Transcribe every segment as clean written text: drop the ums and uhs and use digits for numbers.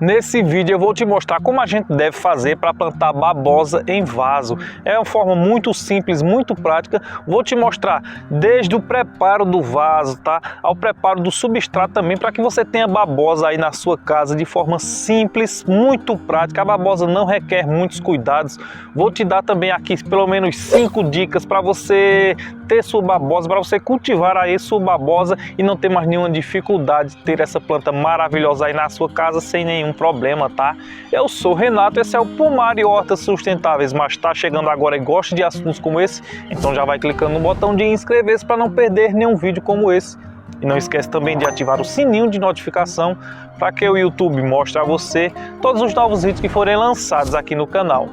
Nesse vídeo eu vou te mostrar como a gente deve fazer para plantar babosa em vaso. É uma forma muito simples, muito prática. Vou te mostrar desde o preparo do vaso, tá? Ao preparo do substrato também, para que você tenha babosa aí na sua casa de forma simples, muito prática. A babosa não requer muitos cuidados. Vou te dar também aqui pelo menos 5 dicas para você ter sua babosa, para você cultivar aí sua babosa e não ter mais nenhuma dificuldade de ter essa planta maravilhosa aí na sua casa sem nenhum problema, tá? Eu sou Renato, esse é o Pomar e Hortas Sustentáveis, mas tá chegando agora e gosta de assuntos como esse, então já vai clicando no botão de inscrever-se para não perder nenhum vídeo como esse. E não esquece também de ativar o sininho de notificação para que o YouTube mostre a você todos os novos vídeos que forem lançados aqui no canal.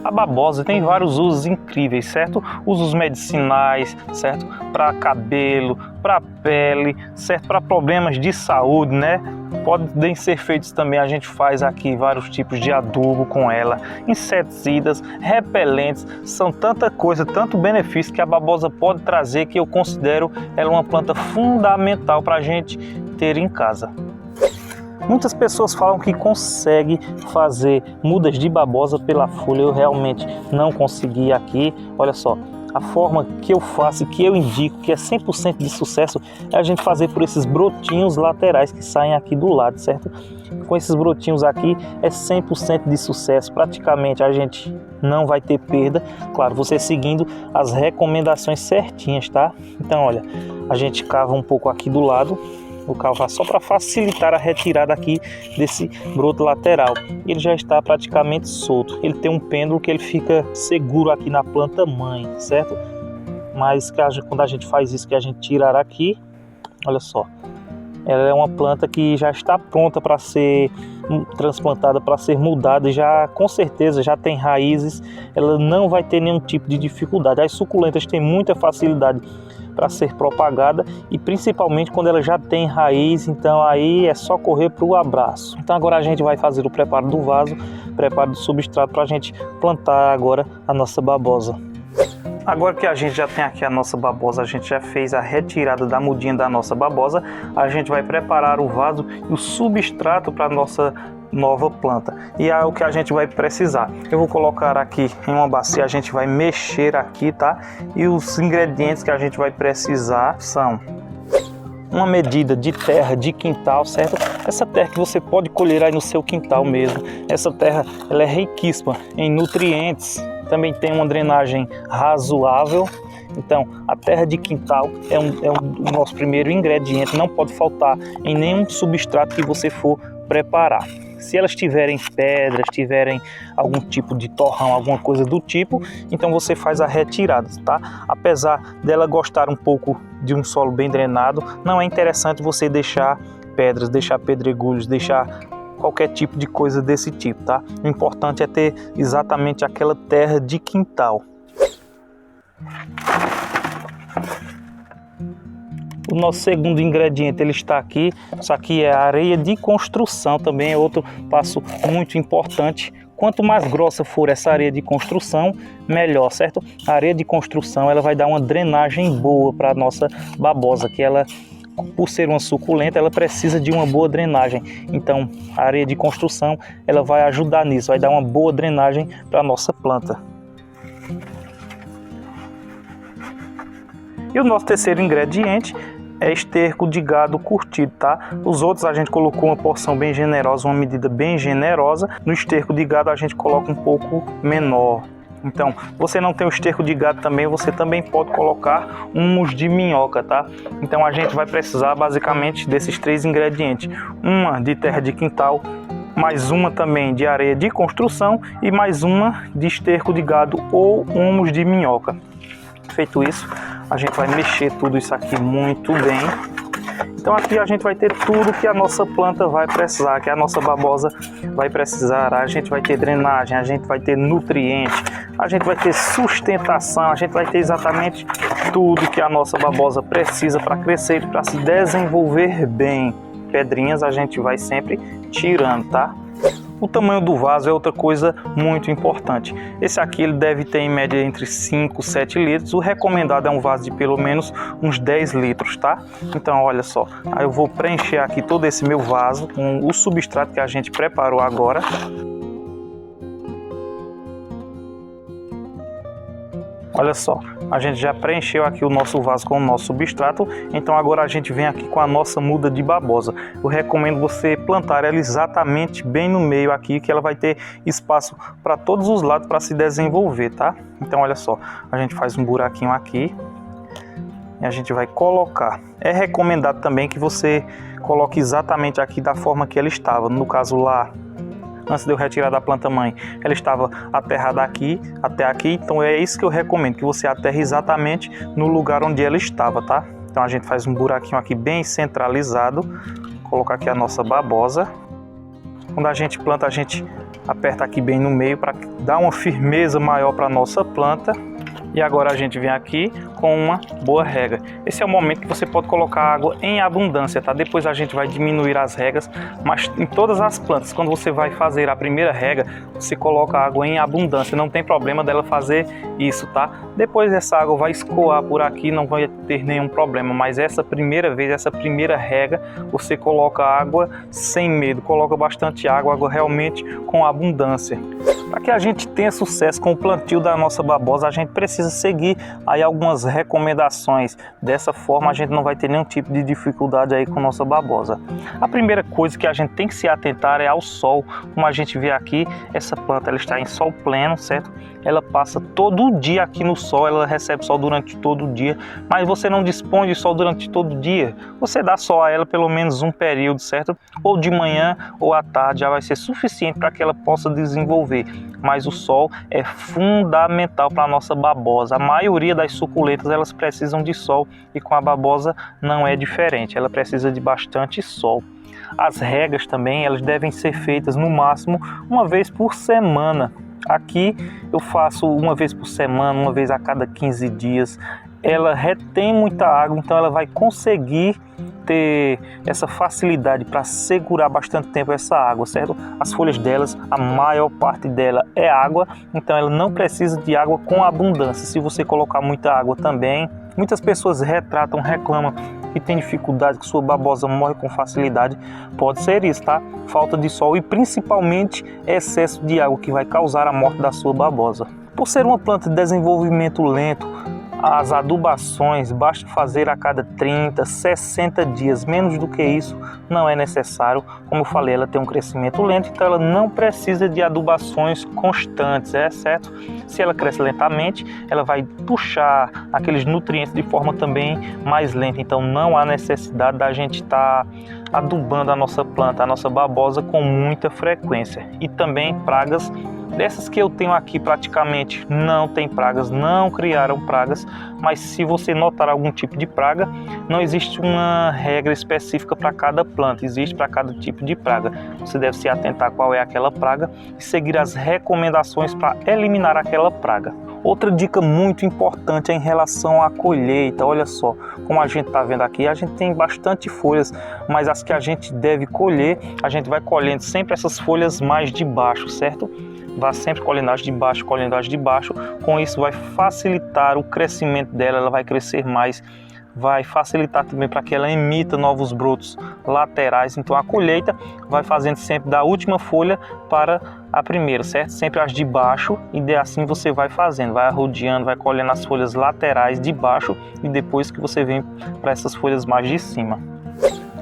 A babosa tem vários usos incríveis, certo? Usos medicinais, certo? Para cabelo, para pele, certo? Para problemas de saúde, né? Podem ser feitos também, a gente faz aqui vários tipos de adubo com ela, inseticidas, repelentes, são tanta coisa, tanto benefício que a babosa pode trazer que eu considero ela uma planta fundamental para a gente ter em casa. Muitas pessoas falam que consegue fazer mudas de babosa pela folha. Eu realmente não consegui aqui. Olha só, a forma que eu faço, que eu indico, que é 100% de sucesso, é a gente fazer por esses brotinhos laterais que saem aqui do lado, certo? Com esses brotinhos aqui é 100% de sucesso. Praticamente a gente não vai ter perda. Claro, você seguindo as recomendações certinhas, tá? Então, olha, a gente cava um pouco aqui do lado. Vou cavar só para facilitar a retirada aqui desse broto lateral. Ele já está praticamente solto. Ele tem um pêndulo que ele fica seguro aqui na planta mãe, certo? Mas quando a gente faz isso, que a gente tirar aqui, olha só, ela é uma planta que já está pronta para ser transplantada, para ser mudada, e já com certeza já tem raízes. Ela não vai ter nenhum tipo de dificuldade. As suculentas têm muita facilidade para ser propagada, e principalmente quando ela já tem raiz, então aí é só correr para o abraço. Então agora a gente vai fazer o preparo do vaso, preparo do substrato para a gente plantar agora a nossa babosa. Agora que a gente já tem aqui a nossa babosa, a gente já fez a retirada da mudinha da nossa babosa, a gente vai preparar o vaso e o substrato para a nossa nova planta. E é o que a gente vai precisar. Eu vou colocar aqui em uma bacia, a gente vai mexer aqui, tá? E os ingredientes que a gente vai precisar são uma medida de terra de quintal, certo? Essa terra que você pode colher aí no seu quintal mesmo. Essa terra, ela é riquíssima em nutrientes, também tem uma drenagem razoável. Então, a terra de quintal é o nosso primeiro ingrediente, não pode faltar em nenhum substrato que você for preparar. Se elas tiverem pedras, tiverem algum tipo de torrão, alguma coisa do tipo, então você faz a retirada, tá? Apesar dela gostar um pouco de um solo bem drenado, não é interessante você deixar pedras, deixar pedregulhos, deixar qualquer tipo de coisa desse tipo, tá? O importante é ter exatamente aquela terra de quintal. O nosso segundo ingrediente, ele está aqui. Isso aqui é a areia de construção, também é outro passo muito importante. Quanto mais grossa for essa areia de construção, melhor, certo? A areia de construção, ela vai dar uma drenagem boa para a nossa babosa, que ela, por ser uma suculenta, ela precisa de uma boa drenagem. Então, a areia de construção, ela vai ajudar nisso, vai dar uma boa drenagem para a nossa planta. E o nosso terceiro ingrediente é esterco de gado curtido, tá? Os outros a gente colocou uma porção bem generosa, uma medida bem generosa. No esterco de gado a gente coloca um pouco menor. Então, você não tem o esterco de gado também, você também pode colocar humus de minhoca, tá? Então a gente vai precisar basicamente desses 3 ingredientes. Uma de terra de quintal, mais uma também de areia de construção e mais uma de esterco de gado ou humus de minhoca. Feito isso, a gente vai mexer tudo isso aqui muito bem. Então aqui a gente vai ter tudo que a nossa planta vai precisar, que a nossa babosa vai precisar. A gente vai ter drenagem, a gente vai ter nutrientes, a gente vai ter sustentação, a gente vai ter exatamente tudo que a nossa babosa precisa para crescer, para se desenvolver bem. Pedrinhas a gente vai sempre tirando, tá? O tamanho do vaso é outra coisa muito importante. Esse aqui ele deve ter em média entre 5 e 7 litros. O recomendado é um vaso de pelo menos uns 10 litros, tá? Então olha só, aí eu vou preencher aqui todo esse meu vaso com o substrato que a gente preparou agora. Olha só, a gente já preencheu aqui o nosso vaso com o nosso substrato, então agora a gente vem aqui com a nossa muda de babosa. Eu recomendo você plantar ela exatamente bem no meio aqui, que ela vai ter espaço para todos os lados para se desenvolver, tá? Então olha só, a gente faz um buraquinho aqui e a gente vai colocar. É recomendado também que você coloque exatamente aqui da forma que ela estava, no caso lá, antes de eu retirar da planta mãe, ela estava aterrada aqui, até aqui, então é isso que eu recomendo, que você aterre exatamente no lugar onde ela estava, tá? Então a gente faz um buraquinho aqui bem centralizado, colocar aqui a nossa babosa. Quando a gente planta, a gente aperta aqui bem no meio para dar uma firmeza maior para a nossa planta. E agora a gente vem aqui com uma boa rega. Esse é o momento que você pode colocar água em abundância, tá? Depois a gente vai diminuir as regas, mas em todas as plantas, quando você vai fazer a primeira rega, você coloca água em abundância, não tem problema dela fazer isso, tá? Depois essa água vai escoar por aqui, não vai ter nenhum problema, mas essa primeira vez, essa primeira rega, você coloca água sem medo, coloca bastante água, água realmente com abundância. Para que a gente tenha sucesso com o plantio da nossa babosa, a gente precisa seguir aí algumas recomendações. Dessa forma a gente não vai ter nenhum tipo de dificuldade aí com a nossa babosa. A primeira coisa que a gente tem que se atentar é ao sol. Como a gente vê aqui, essa planta ela está em sol pleno, certo? Ela passa todo dia aqui no sol, ela recebe sol durante todo o dia, mas você não dispõe de sol durante todo o dia. Você dá sol a ela pelo menos um período, certo? Ou de manhã ou à tarde, já vai ser suficiente para que ela possa desenvolver. Mas o sol é fundamental para a nossa babosa. A maioria das suculentas elas precisam de sol e com a babosa não é diferente, ela precisa de bastante sol. As regas também elas devem ser feitas no máximo uma vez por semana. Aqui eu faço uma vez por semana, uma vez a cada 15 dias. Ela retém muita água, então ela vai conseguir ter essa facilidade para segurar bastante tempo essa água, certo? As folhas delas, a maior parte dela é água, então ela não precisa de água com abundância. Se você colocar muita água também, muitas pessoas reclamam que tem dificuldade, que sua babosa morre com facilidade. Pode ser isso, tá? Falta de sol e principalmente excesso de água que vai causar a morte da sua babosa. Por ser uma planta de desenvolvimento lento, as adubações basta fazer a cada 30, 60 dias, menos do que isso não é necessário. Como eu falei, ela tem um crescimento lento, então ela não precisa de adubações constantes, certo? Se ela cresce lentamente, ela vai puxar aqueles nutrientes de forma também mais lenta, então não há necessidade da gente estar adubando a nossa planta, a nossa babosa com muita frequência. E também pragas. Dessas que eu tenho aqui praticamente não tem pragas, não criaram pragas, mas se você notar algum tipo de praga, não existe uma regra específica para cada planta, existe para cada tipo de praga. Você deve se atentar qual é aquela praga e seguir as recomendações para eliminar aquela praga. Outra dica muito importante é em relação à colheita. Olha só, como a gente está vendo aqui, a gente tem bastante folhas, mas as que a gente deve colher, a gente vai colhendo sempre essas folhas mais de baixo, certo? Vá sempre colhendo as de baixo, colhendo as de baixo. Com isso vai facilitar o crescimento dela, ela vai crescer mais, vai facilitar também para que ela emita novos brotos laterais. Então a colheita vai fazendo sempre da última folha para a primeira, certo? Sempre as de baixo, e assim você vai fazendo, vai arrodeando, vai colhendo as folhas laterais de baixo e depois que você vem para essas folhas mais de cima.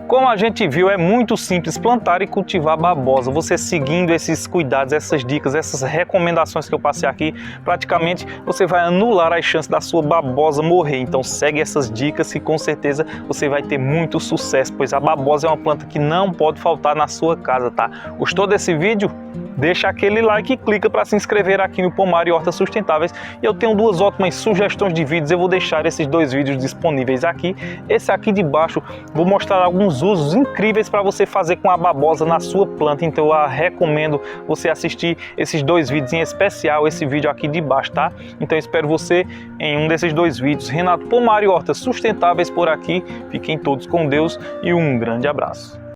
Como a gente viu, é muito simples plantar e cultivar babosa. Você seguindo esses cuidados, essas dicas, essas recomendações que eu passei aqui, praticamente você vai anular as chances da sua babosa morrer. Então segue essas dicas e com certeza você vai ter muito sucesso, pois a babosa é uma planta que não pode faltar na sua casa, tá? Gostou desse vídeo? Deixa aquele like e clica para se inscrever aqui no Pomar e Hortas Sustentáveis. E eu tenho duas ótimas sugestões de vídeos, eu vou deixar esses dois vídeos disponíveis aqui. Esse aqui de baixo, vou mostrar alguns usos incríveis para você fazer com a babosa na sua planta. Então eu recomendo você assistir esses dois vídeos, em especial esse vídeo aqui de baixo, tá? Então eu espero você em um desses dois vídeos. Renato Pomar e Hortas Sustentáveis por aqui. Fiquem todos com Deus e um grande abraço.